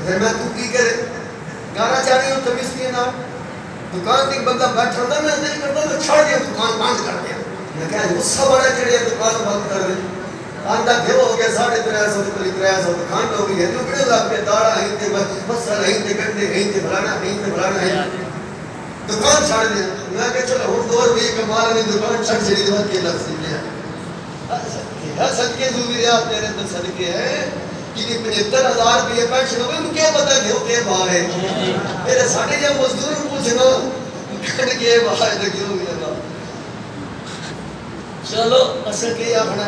پھر میں تو کی کرے گانا چاہ رہی ہوں تمیز کی نا دکان ایک بندہ بیٹھا ہوتا میں دل کرتا میں چھوڑ دیا دکان بند کر دیا میں کہا غصہ بڑا چڑھیا دکان بند کر دیا آندہ گھو ہو گیا 350 کلی 300 کھانڈ ہو گئی ہے جو بڑے لگ پہ داڑا ہیں تے مسل ہیں تے گنڈے ہیں تے فلانا ہیں دکان چھاڑ دیا میں کہا چلو ہوں 2 روپے کمالا نہیں دکان چھڑ چڑی دوان کے لفظ لیا صدقے ضروری آپ تیرے اندر صدقے ہیں کہ 75,000 روپے پینشن ہوئے مجھے کیا پتا کہ ہو کے باہر ہے میرے ساڑھے جب مزدور پوچھنا کھڑ کے باہر ہے کیوں گیا چلو اصل کے آخنا